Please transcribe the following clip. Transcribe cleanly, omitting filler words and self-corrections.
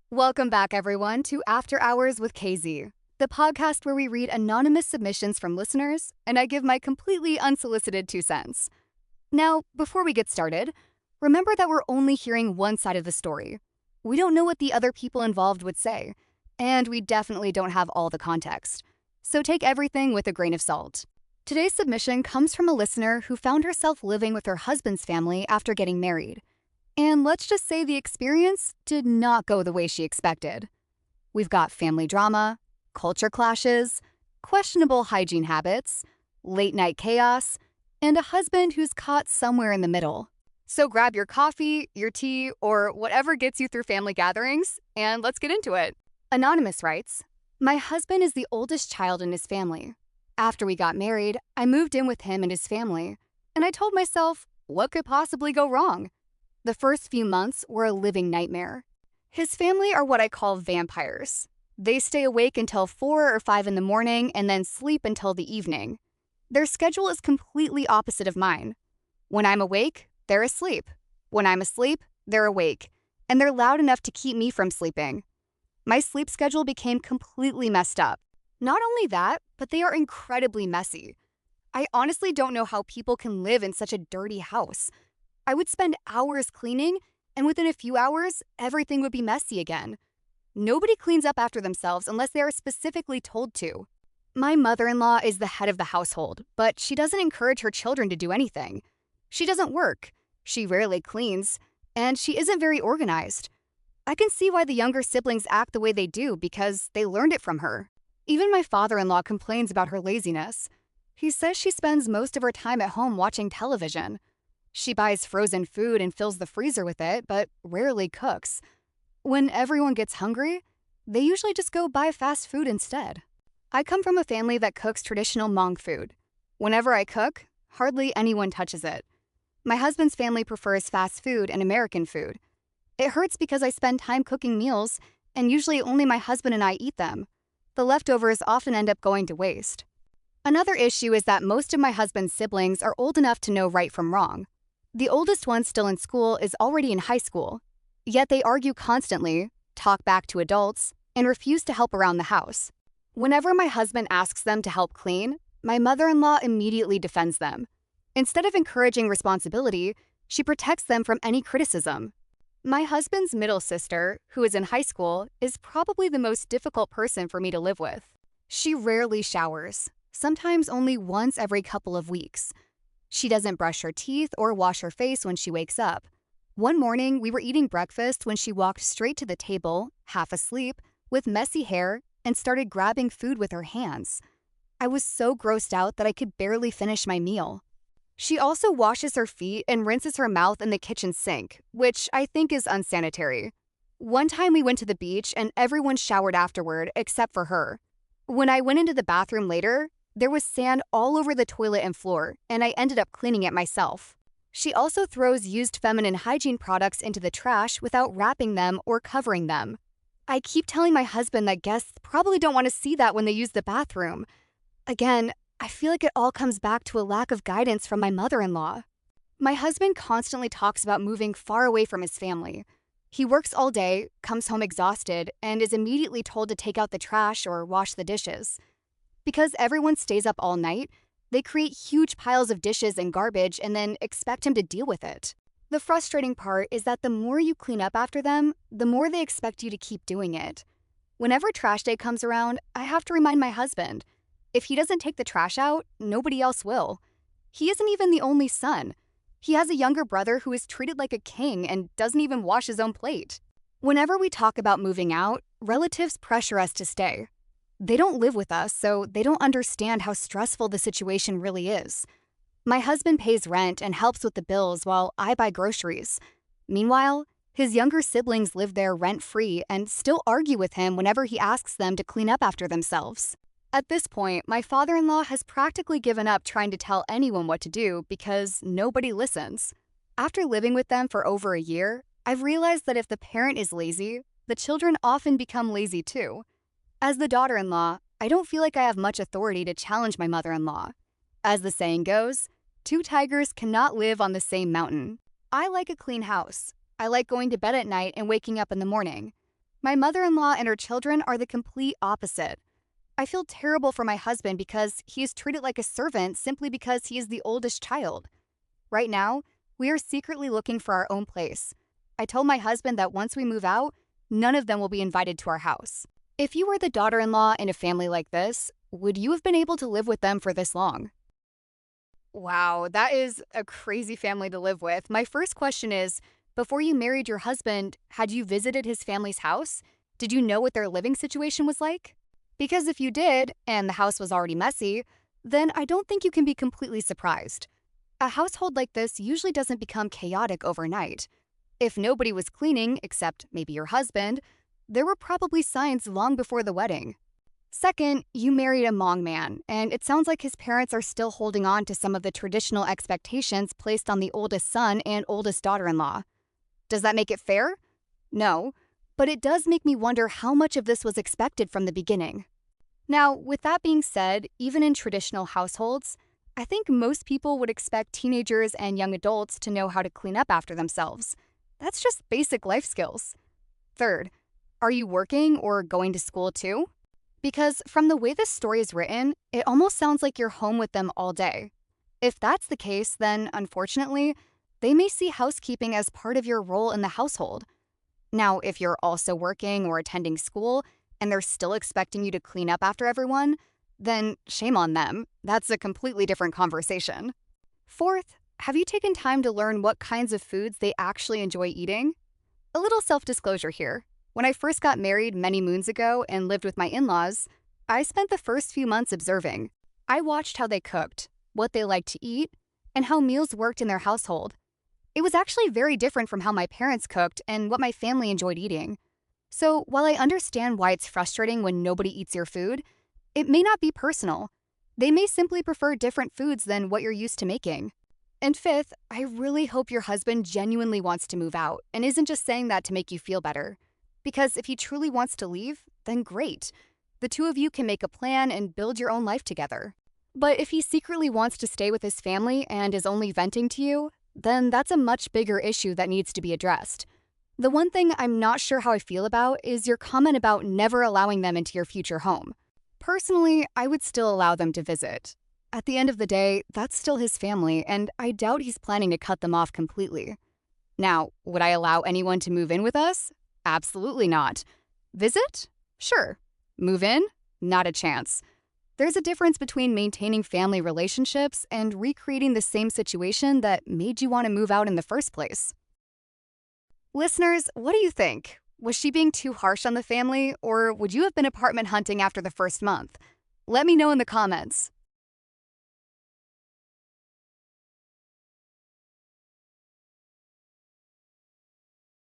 Welcome back, everyone, to After Hours with KZ, the podcast where we read anonymous submissions from listeners and I give my completely unsolicited 2 cents. Now, before we get started, remember that we're only hearing one side of the story. We don't know what the other people involved would say, and we definitely don't have all the context. So take everything with a grain of salt. Today's submission comes from a listener who found herself living with her husband's family after getting married. And let's just say the experience did not go the way she expected. We've got family drama, culture clashes, questionable hygiene habits, late-night chaos, and a husband who's caught somewhere in the middle. So grab your coffee, your tea, or whatever gets you through family gatherings, and let's get into it. Anonymous writes, "My husband is the oldest child in his family. After we got married, I moved in with him and his family, and I told myself, what could possibly go wrong? The first few months were a living nightmare. His family are what I call vampires. They stay awake until 4 or 5 in the morning and then sleep until the evening. Their schedule is completely opposite of mine. When I'm awake, they're asleep. When I'm asleep, they're awake, and they're loud enough to keep me from sleeping. My sleep schedule became completely messed up. Not only that, but they are incredibly messy. I honestly don't know how people can live in such a dirty house. I would spend hours cleaning, and within a few hours, everything would be messy again. Nobody cleans up after themselves unless they are specifically told to. My mother-in-law is the head of the household, but she doesn't encourage her children to do anything. She doesn't work, she rarely cleans, and she isn't very organized. I can see why the younger siblings act the way they do because they learned it from her. Even my father-in-law complains about her laziness. He says she spends most of her time at home watching television. She buys frozen food and fills the freezer with it, but rarely cooks. When everyone gets hungry, they usually just go buy fast food instead. I come from a family that cooks traditional Hmong food. Whenever I cook, hardly anyone touches it. My husband's family prefers fast food and American food. It hurts because I spend time cooking meals, and usually only my husband and I eat them. The leftovers often end up going to waste. Another issue is that most of my husband's siblings are old enough to know right from wrong. The oldest one still in school is already in high school, yet they argue constantly, talk back to adults, and refuse to help around the house. Whenever my husband asks them to help clean, my mother-in-law immediately defends them. Instead of encouraging responsibility, she protects them from any criticism. My husband's middle sister, who is in high school, is probably the most difficult person for me to live with. She rarely showers, sometimes only once every couple of weeks. She doesn't brush her teeth or wash her face when she wakes up. One morning, we were eating breakfast when she walked straight to the table, half asleep, with messy hair, and started grabbing food with her hands. I was so grossed out that I could barely finish my meal. She also washes her feet and rinses her mouth in the kitchen sink, which I think is unsanitary. One time we went to the beach and everyone showered afterward except for her. When I went into the bathroom later, there was sand all over the toilet and floor, and I ended up cleaning it myself. She also throws used feminine hygiene products into the trash without wrapping them or covering them. I keep telling my husband that guests probably don't want to see that when they use the bathroom. Again, I feel like it all comes back to a lack of guidance from my mother-in-law. My husband constantly talks about moving far away from his family. He works all day, comes home exhausted, and is immediately told to take out the trash or wash the dishes. Because everyone stays up all night, they create huge piles of dishes and garbage and then expect him to deal with it. The frustrating part is that the more you clean up after them, the more they expect you to keep doing it. Whenever trash day comes around, I have to remind my husband. If he doesn't take the trash out, nobody else will. He isn't even the only son. He has a younger brother who is treated like a king and doesn't even wash his own plate. Whenever we talk about moving out, relatives pressure us to stay. They don't live with us, so they don't understand how stressful the situation really is. My husband pays rent and helps with the bills while I buy groceries. Meanwhile, his younger siblings live there rent-free and still argue with him whenever he asks them to clean up after themselves. At this point, my father-in-law has practically given up trying to tell anyone what to do because nobody listens. After living with them for over a year, I've realized that if the parent is lazy, the children often become lazy too. As the daughter-in-law, I don't feel like I have much authority to challenge my mother-in-law. As the saying goes, 2 tigers cannot live on the same mountain. I like a clean house. I like going to bed at night and waking up in the morning. My mother-in-law and her children are the complete opposite. I feel terrible for my husband because he is treated like a servant simply because he is the oldest child. Right now, we are secretly looking for our own place. I told my husband that once we move out, none of them will be invited to our house. If you were the daughter-in-law in a family like this, would you have been able to live with them for this long? Wow, that is a crazy family to live with. My first question is, before you married your husband, had you visited his family's house? Did you know what their living situation was like? Because if you did, and the house was already messy, then I don't think you can be completely surprised. A household like this usually doesn't become chaotic overnight. If nobody was cleaning, except maybe your husband, there were probably signs long before the wedding. Second, you married a Hmong man, and it sounds like his parents are still holding on to some of the traditional expectations placed on the oldest son and oldest daughter-in-law. Does that make it fair? No, but it does make me wonder how much of this was expected from the beginning. Now, with that being said, even in traditional households, I think most people would expect teenagers and young adults to know how to clean up after themselves. That's just basic life skills. Third, are you working or going to school too? Because from the way this story is written, it almost sounds like you're home with them all day. If that's the case, then unfortunately, they may see housekeeping as part of your role in the household. Now, if you're also working or attending school and they're still expecting you to clean up after everyone, then shame on them. That's a completely different conversation. Fourth, have you taken time to learn what kinds of foods they actually enjoy eating? A little self-disclosure here. When I first got married many moons ago and lived with my in-laws, I spent the first few months observing. I watched how they cooked, what they liked to eat, and how meals worked in their household. It was actually very different from how my parents cooked and what my family enjoyed eating. So while I understand why it's frustrating when nobody eats your food, it may not be personal. They may simply prefer different foods than what you're used to making. And fifth, I really hope your husband genuinely wants to move out and isn't just saying that to make you feel better. Because if he truly wants to leave, then great. The two of you can make a plan and build your own life together. But if he secretly wants to stay with his family and is only venting to you, then that's a much bigger issue that needs to be addressed. The one thing I'm not sure how I feel about is your comment about never allowing them into your future home. Personally, I would still allow them to visit. At the end of the day, that's still his family, and I doubt he's planning to cut them off completely. Now, would I allow anyone to move in with us? Absolutely not. Visit? Sure. Move in? Not a chance. There's a difference between maintaining family relationships and recreating the same situation that made you want to move out in the first place. Listeners, what do you think? Was she being too harsh on the family, or would you have been apartment hunting after the first month? Let me know in the comments.